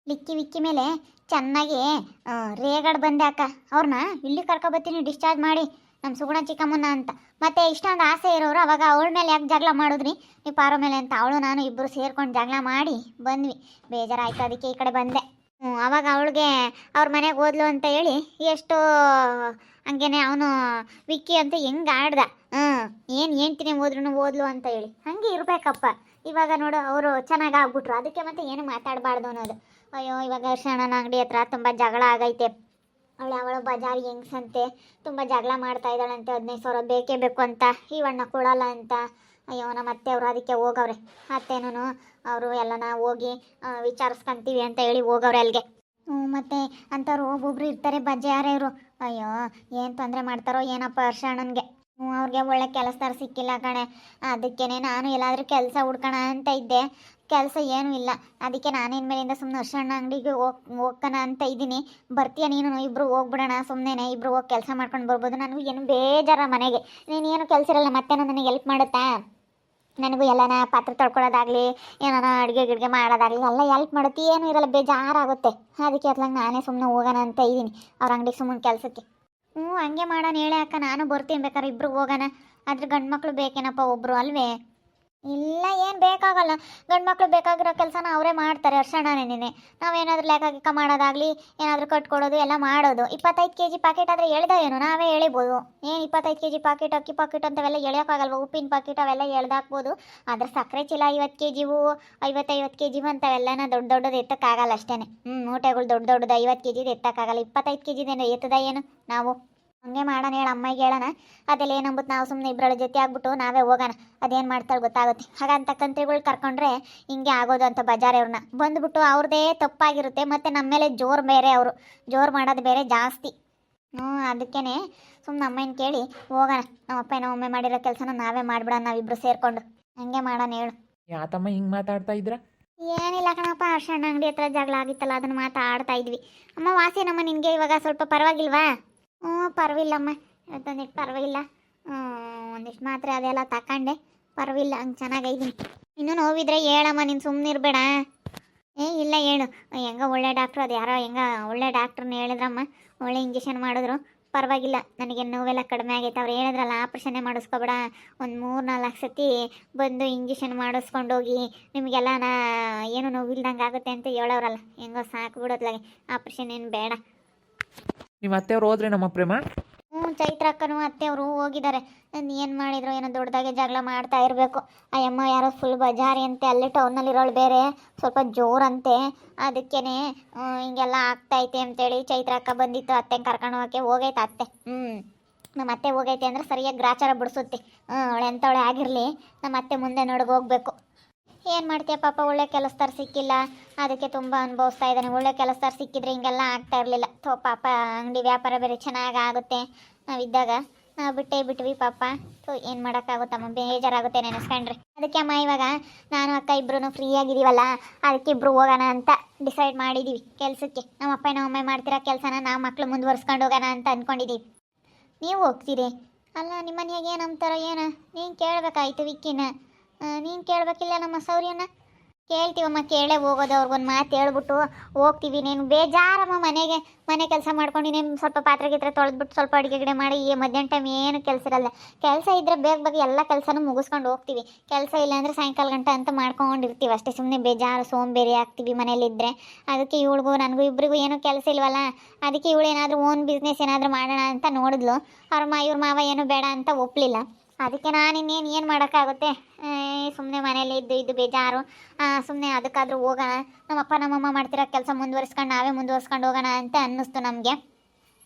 ಲಿಕ್ಕಿ ವಿಕ್ಕಿ ಮೇಲೆ ಚೆನ್ನಾಗಿ ರೇಗಡ್ ಬಂದೆ ಅಕ್ಕ. ಅವ್ರನ್ನ ಇಲ್ಲಿ ಕರ್ಕೊಬತ್ತೀನಿ ಡಿಸ್ಚಾರ್ಜ್ ಮಾಡಿ ನಮ್ಮ ಸುಗುಣ ಚಿಕ್ಕಮ್ಮನ ಅಂತ. ಮತ್ತೆ ಇಷ್ಟೊಂದು ಆಸೆ ಇರೋರು ಅವಾಗ ಅವಳ ಮೇಲೆ ಯಾಕೆ ಜಗಳ ಮಾಡಿದ್ರಿ ನೀವು ಪಾರೋ ಮೇಲೆ ಅಂತ. ಅವಳು ನಾನು ಇಬ್ಬರು ಸೇರ್ಕೊಂಡು ಜಗಳ ಮಾಡಿ ಬಂದ್ವಿ. ಬೇಜಾರಾಯ್ತು, ಅದಕ್ಕೆ ಈ ಕಡೆ ಬಂದೆ. ಅವಾಗ ಅವಳಿಗೆ ಅವ್ರ ಮನೆಗೆ ಓದ್ಲು ಅಂತ ಹೇಳಿ ಎಷ್ಟು ಹಂಗೇನೆ ಅವನು ವಿಕ್ಕಿ ಅಂತ ಹೆಂಗೆ ಆಡ್ದ. ಏನು ಹೇಳ್ತೀನಿ ಓದ್ರೂ ಓದ್ಲು ಅಂತ ಹೇಳಿ ಹಂಗೆ ಇರಬೇಕಪ್ಪ. ಇವಾಗ ನೋಡು ಅವರು ಚೆನ್ನಾಗಿ ಆಗ್ಬಿಟ್ರು, ಅದಕ್ಕೆ ಮತ್ತೆ ಏನು ಮಾತಾಡಬಾರ್ದು ಅನ್ನೋದು. ಅಯ್ಯೋ ಇವಾಗ ಅಣ್ಣನ ಅಂಗಡಿ ಹತ್ರ ತುಂಬ ಜಗಳ ಆಗೈತೆ. ಅವಳ ಬಜಾರಿ ಹೆಂಗ್ಸಂತೆ ತುಂಬ ಜಗಳ ಮಾಡ್ತಾ ಇದ್ದಾಳಂತೆ. 15,000 ಬೇಕೇ ಬೇಕು ಅಂತ, ಇವಣ್ಣ ಕೊಡಲ್ಲ ಅಂತ. ಅಯ್ಯೋ ನಮ್ಮ ಅತ್ತೆಯವರು ಅದಕ್ಕೆ ಹೋಗವ್ರೆ. ಅತ್ತೇನೂ ಅವರು ಎಲ್ಲನ ಹೋಗಿ ವಿಚಾರಿಸ್ಕೊಂತೀವಿ ಅಂತ ಹೇಳಿ ಹೋಗವ್ರೆ ಅಲ್ಲಿಗೆ. ಮತ್ತು ಅಂಥವ್ರು ಒಬ್ಬೊಬ್ರು ಇರ್ತಾರೆ ಬಜಾರಿಯವರು. ಅಯ್ಯೋ ಏನು ತೊಂದರೆ ಮಾಡ್ತಾರೋ ಏನಪ್ಪ ಅಣ್ಣನಿಗೆ. ಅವ್ರಿಗೆ ಒಳ್ಳೆ ಕೆಲಸದಾರ ಸಿಕ್ಕಿಲ್ಲ ಕಣೆ. ಅದಕ್ಕೇ ನಾನು ಎಲ್ಲಾದರೂ ಕೆಲಸ ಹುಡ್ಕೋಣ ಅಂತ ಇದ್ದೆ. ಕೆಲಸ ಏನೂ ಇಲ್ಲ. ಅದಕ್ಕೆ ನಾನೇನು ಮೇಲಿಂದ ಸುಮ್ಮನೆ ಅಣ್ಣ ಅಂಗಡಿಗೆ ಹೋಗ್ಕೋಣ ಅಂತ ಇದ್ದೀನಿ. ಬರ್ತೀಯ ನೀನು? ಇಬ್ಬರು ಹೋಗ್ಬಿಡೋಣ ಸುಮ್ಮನೆ, ಇಬ್ಬರು ಹೋಗಿ ಕೆಲಸ ಮಾಡ್ಕೊಂಡು ಬರ್ಬೋದು. ನನಗೂ ಏನು ಬೇಜಾರ ಮನೆಗೆ. ನೀನೇನು ಕೆಲಸ ಇರಲ್ಲ, ಮತ್ತೇನೋ ನನಗೆ ಹೆಲ್ಪ್ ಮಾಡುತ್ತಾ? ನನಗೂ ಎಲ್ಲನ ಪಾತ್ರೆ ತೊಳ್ಕೊಳ್ಳೋದಾಗಲಿ ಏನಾನ ಅಡುಗೆ ಗಿಡ್ಗೆ ಮಾಡೋದಾಗಲಿ ಎಲ್ಲ ಹೆಲ್ಪ್ ಮಾಡುತ್ತೆ. ಏನೂ ಇರಲ್ಲ, ಬೇಜಾರಾಗುತ್ತೆ. ಅದಕ್ಕೆ ಅತ್ಲಾಗ ನಾನೇ ಸುಮ್ಮನೆ ಹೋಗೋಣ ಅಂತ ಇದ್ದೀನಿ ಅವ್ರ ಅಂಗಡಿಗೆ ಸುಮ್ಮನೆ ಕೆಲಸಕ್ಕೆ. ಹಂಗೆ ಮಾಡೋಣ ಹೇಳಿ ಅಕ್ಕ, ನಾನು ಬರ್ತೀನಿ. ಬೇಕಾದ್ರೆ ಇಬ್ರು ಹೋಗೋಣ. ಆದರೆ ಗಂಡು ಮಕ್ಕಳು ಬೇಕೇನಪ್ಪ ಒಬ್ಬರು ಅಲ್ವೇ? ಇಲ್ಲ ಏನು ಬೇಕಾಗಲ್ಲ. ಗಂಡು ಮಕ್ಕಳು ಬೇಕಾಗಿರೋ ಕೆಲಸನ ಅವರೇ ಮಾಡ್ತಾರೆ ಅರ್ಶಣ್ಣನೇನೆ. ನಾವೇನಾದ್ರೂ ಲೆಕ್ಕ ಮಾಡೋದಾಗಲಿ ಏನಾದರೂ ಕಟ್ಕೊಡೋದು ಎಲ್ಲ ಮಾಡೋದು. 25 kg ಪಾಕೆಟ್ ಆದರೆ ಎಳ್ದೇನು ನಾವೇ ಎಳಿಬೋದು. ಏನು 25 kg ಪಾಕೆಟ್, ಅಕ್ಕಿ ಪಾಕೆಟ್ ಅಂತವೆಲ್ಲ ಎಳೆಯೋಕ್ಕಾಗಲ್ವ? ಉಪ್ಪಿನ ಪಾಕೆಟ್ ಅವೆಲ್ಲ ಎಳ್ದಾಕ್ಬೋದು. ಆದರೆ ಸಕ್ಕರೆ ಚೀಲ 50 kg 50 kg ಅಂಥವೆಲ್ಲನ ದೊಡ್ಡದು ಎತ್ತಕ್ಕಾಗಲ್ಲ ಅಷ್ಟೇ. ಮೂಟೆಗಳು ದೊಡ್ಡದು 50 kg ಎತ್ತಕ್ಕಾಗಲ್ಲ. 25 kg ಎತ್ತದ ಏನು ನಾವು? ಹಂಗೆ ಮಾಡೋಣ ಹೇಳಿ ಅಮ್ಮಗೆ ಹೇಳೋಣ. ಅದೆಲ್ಲ ಏನಂಬುತ್ತೆ ನಾವು ಸುಮ್ಮನೆ ಇಬ್ಬರ ಜೊತೆ ಆಗ್ಬಿಟ್ಟು ನಾವೇ ಹೋಗೋಣ. ಅದೇನು ಮಾಡ್ತಾಳೆ ಗೊತ್ತಾಗುತ್ತೆ. ಹಾಗಂತ ಕಂತ್ರಿಗಳು ಕರ್ಕೊಂಡ್ರೆ ಹಿಂಗೆ ಆಗೋದು ಅಂತ ಬಜಾರಿಯವ್ರನ್ನ ಬಂದುಬಿಟ್ಟು ಅವ್ರದ್ದೇ ತಪ್ಪಾಗಿರುತ್ತೆ. ಮತ್ತು ನಮ್ಮ ಮೇಲೆ ಜೋರು ಬೇರೆ, ಅವರು ಜೋರು ಮಾಡೋದು ಬೇರೆ ಜಾಸ್ತಿ. ಅದಕ್ಕೇ ಸುಮ್ಮನೆ ಅಮ್ಮನ ಕೇಳಿ ಹೋಗೋಣ. ನಮ್ಮಪ್ಪ ನಮ್ಮಮ್ಮ ಮಾಡಿರೋ ಕೆಲಸನ ನಾವೇ ಮಾಡಿಬಿಡೋಣ ನಾವಿಬ್ಬರು ಸೇರಿಕೊಂಡು. ಹಂಗೆ ಮಾಡೋಣ ಹೇಳು. ಯಾತಮ್ಮ ಹಿಂಗೆ ಮಾತಾಡ್ತಾ ಇದ್ರ? ಏನಿಲ್ಲ ಕಣಪ್ಪ, ಅರ್ಶಣ್ಣ ಅಂಗಡಿ ಹತ್ರ ಜಗಳ ಆಗಿತ್ತಲ್ಲ, ಅದನ್ನು ಮಾತಾಡ್ತಾ ಇದ್ವಿ. ಅಮ್ಮ ವಾಸಿನಮ್ಮ ನಿನಗೆ ಇವಾಗ ಸ್ವಲ್ಪ ಪರವಾಗಿಲ್ವಾ? ಪರವಾಗಿಲ್ಲಮ್ಮ, ಇವತ್ತೊಂದಿಷ್ಟು ಪರವಾಗಿಲ್ಲ. ಒಂದಿಷ್ಟು ಮಾತ್ರೆ ಅದೆಲ್ಲ ತಗೊಂಡೆ, ಪರವಾಗಿಲ್ಲ, ಹಂಗೆ ಚೆನ್ನಾಗೈದೀನಿ. ಇನ್ನೂ ನೋವಿದ್ರೆ ಹೇಳಮ್ಮ, ನೀನು ಸುಮ್ಮನೆ ಇರಬೇಡ. ಇಲ್ಲ ಹೇಳು. ಹೆಂಗ ಒಳ್ಳೆ ಡಾಕ್ಟ್ರು, ಅದು ಯಾರೋ ಹೆಂಗ ಒಳ್ಳೆ ಡಾಕ್ಟ್ರನ್ನ ಹೇಳಿದ್ರಮ್ಮ, ಒಳ್ಳೆ ಇಂಜೆಕ್ಷನ್ ಮಾಡಿದ್ರು, ಪರವಾಗಿಲ್ಲ. ನನಗೆ ನೋವೆಲ್ಲ ಕಡಿಮೆ ಆಗೈತೆ. ಅವ್ರು ಹೇಳಿದ್ರಲ್ಲ ಆಪ್ರೇಷನ್ನೇ ಮಾಡಿಸ್ಕೊಬೇಡ, ಒಂದು 3-4 ಸತಿ ಬಂದು ಇಂಜೆಕ್ಷನ್ ಮಾಡಿಸ್ಕೊಂಡೋಗಿ ನಿಮಗೆಲ್ಲ ಏನು ನೋವಿಲ್ದಂಗೆ ಆಗುತ್ತೆ ಅಂತ ಹೇಳೋರಲ್ಲ. ಹೆಂಗೋ ಸಾಕು ಬಿಡೋದ್ಲಾಗೆ, ಆಪ್ರೇಷನ್ ಏನು ಬೇಡ. ನಿಮ್ಮ ಅತ್ತೆಯವ್ರು ಹೋದ್ರೆ ನಮ್ಮ ಪ್ರೇಮ? ಚೈತ್ರ ಅಕ್ಕನೂ ಅತ್ತೆಯವರು ಹೋಗಿದ್ದಾರೆ. ಏನು ಮಾಡಿದ್ರು ಏನೋ ದೊಡ್ಡದಾಗೆ ಜಗಳ ಮಾಡ್ತಾ ಇರಬೇಕು. ಆ ಅಮ್ಮ ಯಾರೋ ಫುಲ್ ಬಜಾರಿ ಅಂತೆ, ಅಲ್ಲೇ ಟೌನಲ್ಲಿರೋಳು ಬೇರೆ ಸ್ವಲ್ಪ ಜೋರಂತೆ. ಅದಕ್ಕೇ ಹಿಂಗೆಲ್ಲ ಆಗ್ತೈತೆ ಅಂತೇಳಿ ಚೈತ್ರ ಅಕ್ಕ ಬಂದಿತ್ತು ಅತ್ತೆ ಕರ್ಕೊಂಡು ಹೋಗೋಕ್ಕೆ. ಹೋಗೈತೆ ಅತ್ತೆ. ನಮ್ಮ ಅತ್ತೆ ಹೋಗೈತೆ ಅಂದರೆ ಸರಿಯಾಗಿ ಗ್ರಾಚಾರ ಬಿಡಿಸುತ್ತೆ. ಅವಳೆ ಎಂಥವಳೆ ಆಗಿರಲಿ, ನಮ್ಮ ಅತ್ತೆ ಮುಂದೆ ನೋಡಿಗೆ ಹೋಗ್ಬೇಕು. ಏನು ಮಾಡ್ತೀಯ ಪಾಪ, ಒಳ್ಳೆ ಕೆಲಸದಾರ ಸಿಕ್ಕಿಲ್ಲ, ಅದಕ್ಕೆ ತುಂಬ ಅನುಭವಿಸ್ತಾ ಇದ್ದಾನೆ. ಒಳ್ಳೆ ಕೆಲಸದಾರ ಸಿಕ್ಕಿದ್ರೆ ಹಿಂಗೆಲ್ಲ ಆಗ್ತಾ ಇರಲಿಲ್ಲ. ಪಾಪ ಅಂಗಡಿ ವ್ಯಾಪಾರ ಬೇರೆ ಚೆನ್ನಾಗಿ ಆಗುತ್ತೆ. ನಾವಿದ್ದಾಗ ನಾವು ಬಿಟ್ವಿ ಪಾಪ. ಏನು ಮಾಡೋಕ್ಕಾಗುತ್ತಮ್ಮ, ಬೇಜಾರಾಗುತ್ತೆ ನೆನೆಸ್ಕೊಂಡ್ರೆ. ಅದಕ್ಕೆ ಅಮ್ಮ ಇವಾಗ ನಾನು ಅಕ್ಕ ಇಬ್ಬರೂ ಫ್ರೀ ಆಗಿದ್ದೀವಲ್ಲ, ಅದಕ್ಕೆ ಇಬ್ಬರು ಹೋಗೋಣ ಅಂತ ಡಿಸೈಡ್ ಮಾಡಿದ್ದೀವಿ ಕೆಲಸಕ್ಕೆ. ನಮ್ಮಪ್ಪ ನಮ್ಮಮ್ಮ ಮಾಡ್ತಿರೋ ಕೆಲಸನ ನಾವು ಮಕ್ಕಳು ಮುಂದುವರ್ಸ್ಕೊಂಡು ಹೋಗೋಣ ಅಂತ ಅಂದ್ಕೊಂಡಿದ್ದೀವಿ. ನೀವು ಹೋಗ್ತೀರಿ ಅಲ್ಲ? ನಿಮ್ಮ ಮನೆಯಾಗ ಏನು ಅಂತಾರೋ ಏನೋ ನೀನು ಕೇಳಬೇಕಾಯ್ತು ವಿಕ್ಕಿನ. ನೀನು ಕೇಳಬೇಕಿಲ್ಲ ನಮ್ಮ ಸೌರ್ಯನ? ಕೇಳ್ತೀವಮ್ಮ, ಕೇಳೇ ಹೋಗೋದು. ಅವ್ರಿಗೊಂದು ಮಾತು ಹೇಳ್ಬಿಟ್ಟು ಹೋಗ್ತೀವಿ. ನೀನು ಬೇಜಾರಮ್ಮ ಮನೆ ಕೆಲಸ ಮಾಡ್ಕೊಂಡಿನೇನು ಸ್ವಲ್ಪ ಪಾತ್ರೆ ಗಿತ್ರೆ ತೊಳೆದ್ಬಿಟ್ಟು ಸ್ವಲ್ಪ ಅಡುಗೆ ಗಿಡ ಮಾಡಿ ಮಧ್ಯಾಹ್ನ ಟೈಮ್ ಏನು ಕೆಲಸ ಇರಲ್ಲ. ಕೆಲಸ ಇದ್ದರೆ ಬೇಗ ಎಲ್ಲ ಕೆಲಸನೂ ಮುಗಿಸ್ಕೊಂಡು ಹೋಗ್ತೀವಿ. ಕೆಲಸ ಇಲ್ಲ ಅಂದರೆ ಸಾಯಂಕಾಲ ಗಂಟೆ ಅಂತ ಮಾಡ್ಕೊಂಡಿರ್ತೀವಿ ಅಷ್ಟೇ. ಸುಮ್ಮನೆ ಬೇಜಾರು ಸೋಂಬೇರಿ ಆಗ್ತೀವಿ ಮನೇಲಿದ್ದರೆ. ಅದಕ್ಕೆ ಇವಳಿಗೂ ನನಗೂ ಇಬ್ಬರಿಗೂ ಏನೂ ಕೆಲಸ ಇಲ್ವಲ್ಲ, ಅದಕ್ಕೆ ಇವಳು ಏನಾದರೂ ಓನ್ ಬಿಸ್ನೆಸ್ ಏನಾದರೂ ಮಾಡೋಣ ಅಂತ ನೋಡಿದ್ಲು. ಇವ್ರ ಮಾವ ಏನೂ ಬೇಡ ಅಂತ ಒಪ್ಪಲಿಲ್ಲ. ಅದಕ್ಕೆ ನಾನು ಇನ್ನೇನು ಏನು ಮಾಡೋಕ್ಕಾಗುತ್ತೆ, ಸುಮ್ಮನೆ ಮನೇಲಿ ಇದ್ದು ಬೇಜಾರು. ಸುಮ್ಮನೆ ಅದಕ್ಕಾದರೂ ಹೋಗೋಣ, ನಮ್ಮಪ್ಪ ನಮ್ಮಮ್ಮ ಮಾಡ್ತಿರೋ ಕೆಲಸ ನಾವೇ ಮುಂದುವರ್ಸ್ಕೊಂಡು ಹೋಗೋಣ ಅಂತ ಅನ್ನಿಸ್ತು ನಮಗೆ.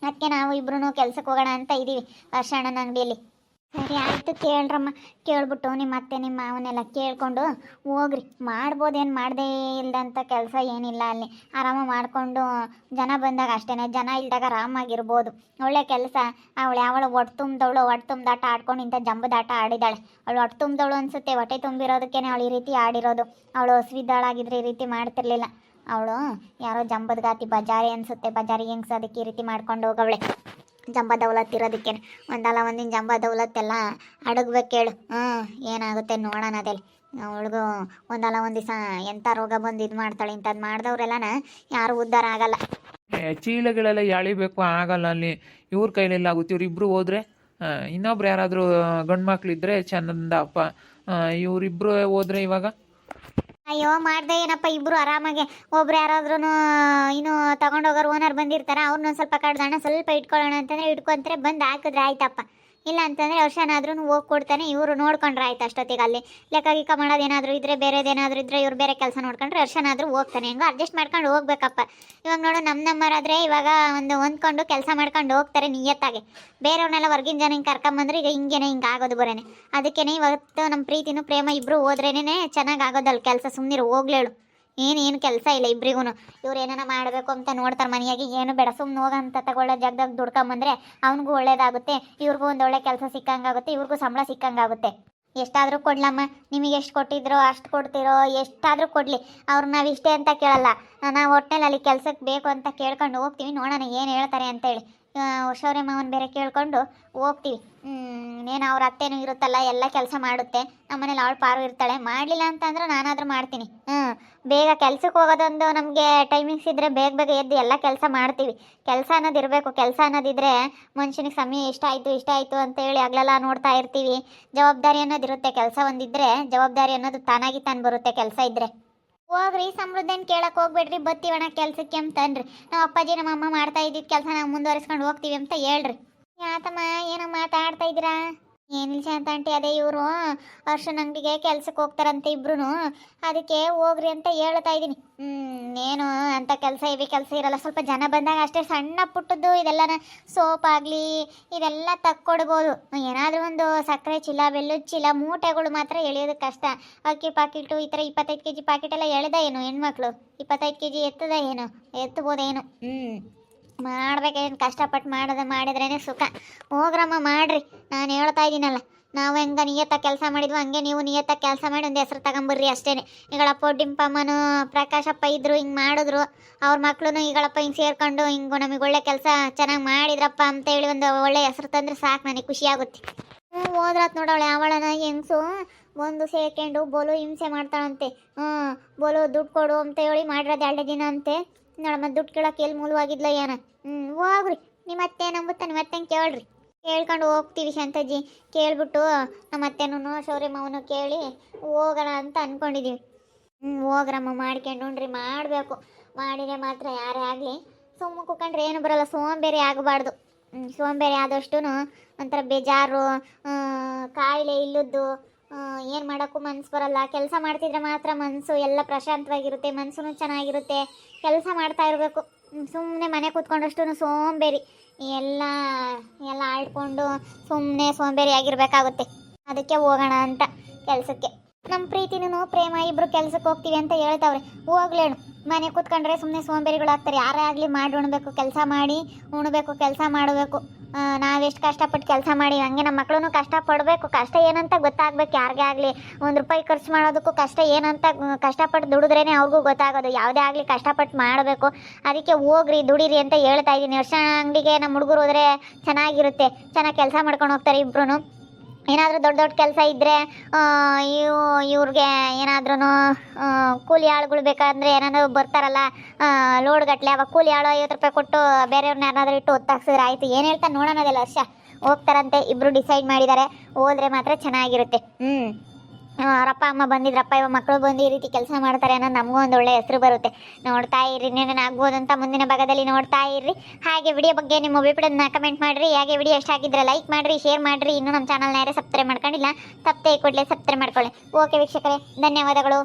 ಅದಕ್ಕೆ ನಾವು ಇಬ್ಬರೂ ಕೆಲಸಕ್ಕೆ ಹೋಗೋಣ ಅಂತ ಇದ್ದೀವಿ ಅರ್ಶಣ್ಣನ ಅಂಗಡಿಯಲ್ಲಿ. ಸರಿ ಆಯಿತು, ಕೇಳ್ರಮ್ಮ. ಕೇಳ್ಬಿಟ್ಟು ನಿಮ್ಮ ಅತ್ತೆ ನಿಮ್ಮ ಮಾವನ್ನೆಲ್ಲ ಕೇಳಿಕೊಂಡು ಹೋಗ್ರಿ. ಮಾಡ್ಬೋದೇನು, ಮಾಡದೇ ಇಲ್ದಂಥ ಕೆಲಸ ಏನಿಲ್ಲ ಅಲ್ಲಿ. ಆರಾಮ ಮಾಡಿಕೊಂಡು ಜನ ಬಂದಾಗ ಅಷ್ಟೇ, ಜನ ಇಲ್ದಾಗ ಆರಾಮಾಗಿರ್ಬೋದು. ಒಳ್ಳೆ ಕೆಲಸ. ಅವಳು ಹೊಟ್ಟೆ ತುಂಬ್ದಾಟ ಆಡ್ಕೊಂಡು ಇಂಥ ಜಂಬದಾಟ ಆಡಿದ್ದಾಳೆ. ಅವಳು ಹೊಟ್ಟೆ ತುಂಬ್ದವಳು ಅನಿಸುತ್ತೆ. ಹೊಟ್ಟೆ ತುಂಬಿರೋದಕ್ಕೇ ಅವಳು ಈ ರೀತಿ ಆಡಿರೋದು. ಅವಳು ಹಸಿವಿದ್ದಾಳಾಗಿದ್ರೆ ಈ ರೀತಿ ಮಾಡ್ತಿರ್ಲಿಲ್ಲ. ಅವಳು ಯಾರೋ ಜಂಬದ್ಗಾತಿ ಬಜಾರಿ ಅನಿಸುತ್ತೆ, ಬಜಾರಿ ಹೆಂಗ್ಸ, ಅದಕ್ಕೆ ಈ ರೀತಿ ಮಾಡ್ಕೊಂಡು ಹೋಗವಳೆ. ಜಂಬ ದೌಲತ್ ಇರೋದಕ್ಕೆ ಒಂದಲ್ಲ ಒಂದಿನ ಜಂಬ ದೌಲತ್ತೆಲ್ಲ ಅಡಗ್ಬೇಕು ಹೇಳು. ಏನಾಗುತ್ತೆ ನೋಡೋಣ ಅದೆಲ್ಲ. ಅವಳಿಗೂ ಒಂದಲ್ಲ ಒಂದು ದಿವಸ ಎಂಥ ರೋಗ ಬಂದು ಇದು ಮಾಡ್ತಾಳೆ ಇಂಥದ್ದು ಮಾಡಿದವ್ರೆಲ್ಲನ ಯಾರು ಉದ್ಧಾರ ಆಗಲ್ಲ. ಚೀಲಗಳೆಲ್ಲ ಎಳಿಬೇಕು ಆಗಲ್ಲ ಅಲ್ಲಿ. ಇವ್ರ ಕೈಲೆಲ್ಲ ಆಗುತ್ತೆ. ಇವ್ರಿಬ್ರು ಹೋದ್ರೆ ಇನ್ನೊಬ್ರು ಯಾರಾದರೂ ಗಂಡು ಮಕ್ಳಿದ್ರೆ ಚಂದಪ್ಪ. ಇವರಿಬ್ರು ಹೋದ್ರೆ ಇವಾಗ ಅಯ್ಯೋ ಮಾಡ್ದೆ ಏನಪ್ಪ, ಇಬ್ರು ಆರಾಮಾಗೆ ಒಬ್ರು ಯಾರಾದ್ರೂ ಇನ್ನು ತಗೊಂಡೋಗೋರು ಓನರ್ ಬಂದಿರ್ತಾರ, ಅವ್ರನ್ನ ಸ್ವಲ್ಪ ಕಡ್ದಣ್ಣ ಸ್ವಲ್ಪ ಇಟ್ಕೊಳ್ಳೋಣ ಅಂತಂದ್ರೆ ಇಟ್ಕೊಂತಾರೆ, ಬಂದು ಹಾಕಿದ್ರೆ ಆಯ್ತಪ್ಪ. ಇಲ್ಲ ಅಂತಂದರೆ ವರ್ಷನಾದ್ರೂ ಹೋಗಿ ಕೊಡ್ತಾನೆ, ಇವರು ನೋಡ್ಕೊಂಡ್ರೆ ಆಯ್ತು ಅಷ್ಟೊತ್ತಿಗೆ. ಅಲ್ಲಿ ಲೆಕ್ಕ ಗಿಕ್ಕ ಮಾಡೋದೇನಾದರೂ ಇದ್ದರೆ ಬೇರೆದೇನಾದರೂ ಇದ್ದರೆ ಇವ್ರು ಬೇರೆ ಕೆಲಸ ನೋಡ್ಕೊಂಡ್ರೆ ವರ್ಷನಾದ್ರೂ ಹೋಗ್ತಾನೆ, ಹೆಂಗೋ ಅಡ್ಜಸ್ಟ್ ಮಾಡ್ಕೊಂಡು ಹೋಗ್ಬೇಕಪ್ಪ. ಇವಾಗ ನೋಡು ನಮ್ಮರಾದರೆ ಇವಾಗ ಹೊಂದ್ಕೊಂಡು ಕೆಲಸ ಮಾಡ್ಕೊಂಡು ಹೋಗ್ತಾರೆ ನಿಯತ್ತಾಗೆ. ಬೇರೆಯವ್ರನ್ನೆಲ್ಲ ಹೊರ್ಗಿನ ಜನ ಹಿಂಗೆ ಕರ್ಕೊಂಬಂದ್ರೆ ಈಗ ಹಿಂಗೇನೆ ಹಿಂಗೆ ಆಗೋದು ಬರೋನೆ. ಅದಕ್ಕೇ ಇವತ್ತು ನಮ್ಮ ಪ್ರೀತಿನೂ ಪ್ರೇಮ ಇಬ್ಬರು ಹೋದ್ರೇನೆ ಚೆನ್ನಾಗಿ ಆಗೋದಲ್ಲ ಕೆಲಸ. ಸುಮ್ಮನಿರು ಹೋಗ್ಲೇಳು, ಏನು ಕೆಲಸ ಇಲ್ಲ ಇಬ್ರಿಗೂ. ಇವ್ರು ಏನಾರ ಮಾಡಬೇಕು ಅಂತ ನೋಡ್ತಾರೆ ಮನೆಯಾಗಿ, ಏನು ಬೇಡ ಸುಮ್ಮನೆ ಹೋಗಂತ ತಗೊಳ್ಳೋ ಜಾಗದಾಗ ದುಡ್ಕೊಂಬಂದ್ರೆ ಅವ್ನಿಗೂ ಒಳ್ಳೇದಾಗುತ್ತೆ, ಇವ್ರಿಗೂ ಒಂದು ಒಳ್ಳೆ ಕೆಲಸ ಸಿಕ್ಕಂಗಾಗುತ್ತೆ, ಇವ್ರಿಗೂ ಸಂಬಳ ಸಿಕ್ಕಂಗಾಗುತ್ತೆ. ಎಷ್ಟಾದರೂ ಕೊಡ್ಲಮ್ಮ, ನಿಮಗೆ ಎಷ್ಟು ಕೊಟ್ಟಿದ್ರೋ ಅಷ್ಟು ಕೊಡ್ತಿರೋ, ಎಷ್ಟಾದರೂ ಕೊಡಲಿ, ಅವ್ರು ನಾವು ಇಷ್ಟೇ ಅಂತ ಕೇಳಲ್ಲ. ನಾವು ಒಟ್ಟಿನಲ್ಲಿ ಅಲ್ಲಿ ಕೆಲ್ಸಕ್ಕೆ ಬೇಕು ಅಂತ ಕೇಳ್ಕೊಂಡು ಹೋಗ್ತೀವಿ, ನೋಡೋಣ ಏನು ಹೇಳ್ತಾರೆ ಅಂತೇಳಿ. ಶೌರ್ಯ ಮಾವನ ಬೇರೆ ಕೇಳ್ಕೊಂಡು ಹೋಗ್ತೀವಿ. ಏನು ಅವ್ರ ಅತ್ತೇನೂ ಇರುತ್ತಲ್ಲ, ಎಲ್ಲ ಕೆಲಸ ಮಾಡುತ್ತೆ. ನಮ್ಮನೇಲಿ ಅವಳು ಪಾರು ಇರ್ತಾಳೆ, ಮಾಡಲಿಲ್ಲ ಅಂತಂದ್ರೆ ನಾನಾದರೂ ಮಾಡ್ತೀನಿ. ಬೇಗ ಕೆಲ್ಸಕ್ಕೆ ಹೋಗೋದೊಂದು ನಮಗೆ ಟೈಮಿಂಗ್ಸ್ ಇದ್ದರೆ ಬೇಗ ಬೇಗ ಎದ್ದು ಎಲ್ಲ ಕೆಲಸ ಮಾಡ್ತೀವಿ. ಕೆಲಸ ಅನ್ನೋದು ಇರಬೇಕು. ಕೆಲಸ ಅನ್ನೋದಿದ್ರೆ ಮನುಷ್ಯನಿಗೆ ಸಮಯ ಇಷ್ಟ ಆಯಿತು ಅಂತೇಳಿ ಆಗ್ಲೆಲ್ಲ ನೋಡ್ತಾ ಇರ್ತೀವಿ. ಜವಾಬ್ದಾರಿ ಅನ್ನೋದಿರುತ್ತೆ. ಕೆಲಸ ಒಂದಿದ್ರೆ ಜವಾಬ್ದಾರಿ ಅನ್ನೋದು ತಾನಾಗಿ ತಾನು ಬರುತ್ತೆ ಕೆಲಸ ಇದ್ದರೆ. ಹೋಗ್ರಿ, ಸಮೃದ್ಧನ ಕೇಳಕ್ಕೆ ಹೋಗ್ಬೇಡ್ರಿ, ಬತ್ತೀವಣ್ಣ ಕೆಲಸಕ್ಕೆ ಅಂತನ್ರಿ. ನಮ್ಮ ಅಪ್ಪಾಜಿ ನಮ್ಮ ಅಮ್ಮ ಮಾಡ್ತಾ ಇದ್ದಿದ್ದು ಕೆಲಸ ನಾವು ಮುಂದುವರಿಸ್ಕೊಂಡು ಹೋಗ್ತೀವಿ ಅಂತ ಹೇಳ್ರಿ. ಯಾತಮ್ಮ ಏನೋ ಮಾತಾಡ್ತಾ ಇದ್ದೀರಾ? ಏನಿಲ್ಲ ಶಾಂತ ಆಂಟಿ, ಅದೇ ಇವರು ಅರ್ಶನ ಅಂಗಡಿಗೆ ಕೆಲ್ಸಕ್ಕೆ ಹೋಗ್ತಾರಂತೆ ಇಬ್ರು, ಅದಕ್ಕೆ ಹೋಗ್ರಿ ಅಂತ ಹೇಳ್ತಾ ಇದ್ದೀನಿ. ಏನು ಅಂತ ಕೆಲಸ ಇರಲ್ಲ. ಸ್ವಲ್ಪ ಜನ ಬಂದಾಗ ಅಷ್ಟೇ ಸಣ್ಣ ಪುಟ್ಟದ್ದು ಇದೆಲ್ಲ ಸೋಪ್ ಆಗಲಿ ಇದೆಲ್ಲ ತಕ್ಕೊಡ್ಬೋದು. ಏನಾದರೂ ಒಂದು ಸಕ್ಕರೆ ಚೀಲ, ಬೆಲ್ಲದ ಚೀಲ, ಮೂಟೆಗಳು ಮಾತ್ರ ಎಳೆಯೋದಕ್ಕೆ ಕಷ್ಟ. ಅಕ್ಕಿ ಪಾಕಿಟು ಈ ಥರ 25 kg ಪಾಕಿಟ್ ಎಲ್ಲ ಎಳೆದ ಏನು ಹೆಣ್ಮಕ್ಳು? 25 kg ಎತ್ತದ ಏನು? ಎತ್ತಬೋದೇನು? ಮಾಡ್ಬೇಕೇನು? ಕಷ್ಟಪಟ್ಟು ಮಾಡಿದ್ರೇ ಸುಖ. ಹೋಗ್ರಮ್ಮ ಮಾಡ್ರಿ, ನಾನು ಹೇಳ್ತಾ ಇದ್ದೀನಲ್ಲ. ನಾವು ಹೆಂಗೆ ನಿಯತ್ತಾಗಿ ಕೆಲಸ ಮಾಡಿದ್ವು ಹಂಗೆ ನೀವು ನಿಯತ್ತಾಗಿ ಕೆಲಸ ಮಾಡಿ ಒಂದು ಹೆಸರು ತಗೊಂಬರ್ರಿ ಅಷ್ಟೇ. ಈಗಳಪ್ಪ ಡಿಂಪಮ್ಮನು ಪ್ರಕಾಶಪ್ಪ ಇದ್ರು, ಹಿಂಗೆ ಮಾಡಿದ್ರು. ಅವ್ರ ಮಕ್ಳು ಈಗಳಪ್ಪ ಹಿಂಗೆ ಸೇರ್ಕೊಂಡು ಹಿಂಗೆ ನಮಗೆ ಒಳ್ಳೆ ಕೆಲಸ ಚೆನ್ನಾಗಿ ಮಾಡಿದ್ರಪ್ಪ ಅಂತೇಳಿ ಒಂದು ಒಳ್ಳೆ ಹೆಸರು ತಂದರೆ ಸಾಕು, ನನಗೆ ಖುಷಿಯಾಗುತ್ತೆ. ಹೋದ್ರಾತ್ ನೋಡವಳೆ ಅವಳನ ಹೆಂಗ್ಸು ಒಂದು ಸೆಕೆಂಡು ಬೋಲು ಹಿಂಸೆ ಮಾಡ್ತಾಳಂತೆ. ಬೋಲು ದುಡ್ಡು ಕೊಡು ಅಂತ ಹೇಳಿ ಮಾಡಿರೋದು 2 ದಿನ ಅಂತೆ. ನೋಡಮ್ಮ ದುಡ್ಡು ಕೇಳೋಕೆ ಎಲ್ಲಿ ಮೂಲವಾಗಿದ್ಲ ಏನ. ಹೋಗ್ರಿ, ನಿಮ್ಮ ಅತ್ತೆ ನಂಬುತ್ತಾ ನಿಮ್ಮ ಅತ್ತೆನ ಕೇಳ್ರಿ. ಕೇಳ್ಕೊಂಡು ಹೋಗ್ತೀವಿ ಶಾಂತಜ್ಜಿ. ಕೇಳ್ಬಿಟ್ಟು ನಮ್ಮ ಅತ್ತೆನೂ ಶೌರ್ಯ ಮಾವನು ಕೇಳಿ ಹೋಗೋಣ ಅಂತ ಅಂದ್ಕೊಂಡಿದ್ದೀವಿ. ಹೋಗ್ರಮ್ಮ ಮಾಡ್ಕೊಂಡು ಉಣ್ರಿ. ಮಾಡಬೇಕು, ಮಾಡಿದರೆ ಮಾತ್ರ ಯಾರೇ ಆಗಲಿ ಸುಮ್ಮ ಕುತ್ಕೊಂಡ್ರೆ ಏನು ಬರೋಲ್ಲ. ಸೋಂಬೇರಿ ಆಗಬಾರ್ದು. ಸೋಂಬೇರಿ ಆದಷ್ಟು ಒಂಥರ ಬೇಜಾರು, ಕಾಯಿಲೆ ಇಲ್ಲದ್ದು, ಏನು ಮಾಡೋಕ್ಕೂ ಮನಸ್ಸು ಬರಲ್ಲ. ಕೆಲಸ ಮಾಡ್ತಿದ್ರೆ ಮಾತ್ರ ಮನಸ್ಸು ಎಲ್ಲ ಪ್ರಶಾಂತವಾಗಿರುತ್ತೆ, ಮನಸ್ಸು ಚೆನ್ನಾಗಿರುತ್ತೆ. ಕೆಲಸ ಮಾಡ್ತಾ ಇರಬೇಕು. ಸುಮ್ಮನೆ ಮನೆ ಕೂತ್ಕೊಂಡಷ್ಟು ಸೋಂಬೇರಿ ಎಲ್ಲ ಆಳ್ಕೊಂಡು ಸುಮ್ಮನೆ ಸೋಂಬೇರಿ ಆಗಿರಬೇಕಾಗುತ್ತೆ. ಅದಕ್ಕೆ ಹೋಗೋಣ ಅಂತ ಕೆಲಸಕ್ಕೆ. ನಮ್ಮ ಪ್ರೀತಿನೂ ಪ್ರೇಮ ಇಬ್ಬರು ಕೆಲಸಕ್ಕೆ ಹೋಗ್ತೀವಿ ಅಂತ ಹೇಳ್ತಾವ್ರೆ. ಹೋಗ್ಲೇಳು, ಮನೆ ಕೂತ್ಕೊಂಡ್ರೆ ಸುಮ್ಮನೆ ಸೋಂಬೇರಿಗಳಾಗ್ತಾರೆ. ಯಾರೇ ಆಗಲಿ ಮಾಡಿ ಉಣ್ಬೇಕು, ಕೆಲಸ ಮಾಡಿ ಉಣ್ಬೇಕು, ಕೆಲಸ ಮಾಡಬೇಕು. ನಾವೆಷ್ಟು ಕಷ್ಟಪಟ್ಟು ಕೆಲಸ ಮಾಡಿ ಹಂಗೆ ನಮ್ಮ ಮಕ್ಕಳು ಕಷ್ಟಪಡಬೇಕು. ಕಷ್ಟ ಏನಂತ ಗೊತ್ತಾಗಬೇಕು ಯಾರಿಗೇ ಆಗಲಿ. 1 ರೂಪಾಯಿ ಖರ್ಚು ಮಾಡೋದಕ್ಕೂ ಕಷ್ಟ ಏನಂತ ಕಷ್ಟಪಟ್ಟು ದುಡಿದ್ರೇ ಅವ್ರಿಗೂ ಗೊತ್ತಾಗೋದು. ಯಾವುದೇ ಆಗಲಿ ಕಷ್ಟಪಟ್ಟು ಮಾಡಬೇಕು. ಅದಕ್ಕೆ ಹೋಗ್ರಿ, ದುಡೀರಿ ಅಂತ ಹೇಳ್ತಾ ಇದ್ದೀನಿ. ವರ್ಷ ಅಂಗಡಿಗೆ ನಮ್ಮ ಹುಡುಗರು ಹೋದರೆ ಚೆನ್ನಾಗಿರುತ್ತೆ, ಚೆನ್ನಾಗಿ ಕೆಲಸ ಮಾಡ್ಕೊಂಡು ಹೋಗ್ತಾರೆ ಇಬ್ರು. ಏನಾದರೂ ದೊಡ್ಡ ಕೆಲಸ ಇದ್ದರೆ ಇವ್ರಿಗೆ ಏನಾದ್ರೂ ಕೂಲಿ ಆಳುಗಳು ಬೇಕಾದ್ರೆ ಏನಾದರೂ ಬರ್ತಾರಲ್ಲ ಲೋಡ್ ಗಟ್ಟಲೆ, ಅವಾಗ ಕೂಲಿ ಆಳು 50 ರೂಪಾಯಿ ಕೊಟ್ಟು ಬೇರೆಯವ್ರನ್ನ ಯಾರಾದರೂ ಇಟ್ಟು ಒತ್ತಾಕ್ಸಿದ್ರೆ ಆಯಿತು. ಏನು ಹೇಳ್ತಾ ನೋಡೋಣದಲ್ಲ. ವರ್ಷ ಹೋಗ್ತಾರಂತೆ ಇಬ್ಬರು ಡಿಸೈಡ್ ಮಾಡಿದ್ದಾರೆ. ಹೋದರೆ ಮಾತ್ರ ಚೆನ್ನಾಗಿರುತ್ತೆ. ಅವರಪ್ಪ ಅಮ್ಮ ಬಂದಿದ್ರಪ್ಪ, ಇವಾಗ ಮಕ್ಕಳು ಬಂದು ಈ ರೀತಿ ಕೆಲಸ ಮಾಡ್ತಾರೆ ಅನ್ನೋ ನಮಗೂ ಒಂದು ಒಳ್ಳೆ ಹೆಸರು ಬರುತ್ತೆ. ನೋಡ್ತಾ ಇರ್ರಿ, ಏನೇನಾಗ್ಬೋದು ಅಂತ ಮುಂದಿನ ಭಾಗದಲ್ಲಿ ನೋಡ್ತಾ ಇರ್ರಿ. ಹಾಗೆ ವಿಡಿಯೋ ಬಗ್ಗೆ ನಿಮ್ಮ ಅಭಿಪ್ರಾಯನ ಕಮೆಂಟ್ ಮಾಡಿರಿ. ಹಾಗೆ ವಿಡಿಯೋ ಇಷ್ಟ ಆಗಿದ್ರೆ ಲೈಕ್ ಮಾಡಿರಿ, ಶೇರ್ ಮಾಡಿರಿ. ಇನ್ನೂ ನಮ್ಮ ಚಾನಲ್ನ ಯಾರೇ ಸಬ್ಸ್ಕ್ರೈಬ್ ಮಾಡ್ಕೊಂಡಿಲ್ಲ, ತಪ್ಪದೆ ಕೂಡಲೇ ಸಬ್ಸ್ಕ್ರೈಬ್ ಮಾಡ್ಕೊಳ್ಳಿ. ಓಕೆ ವೀಕ್ಷಕರೇ, ಧನ್ಯವಾದಗಳು.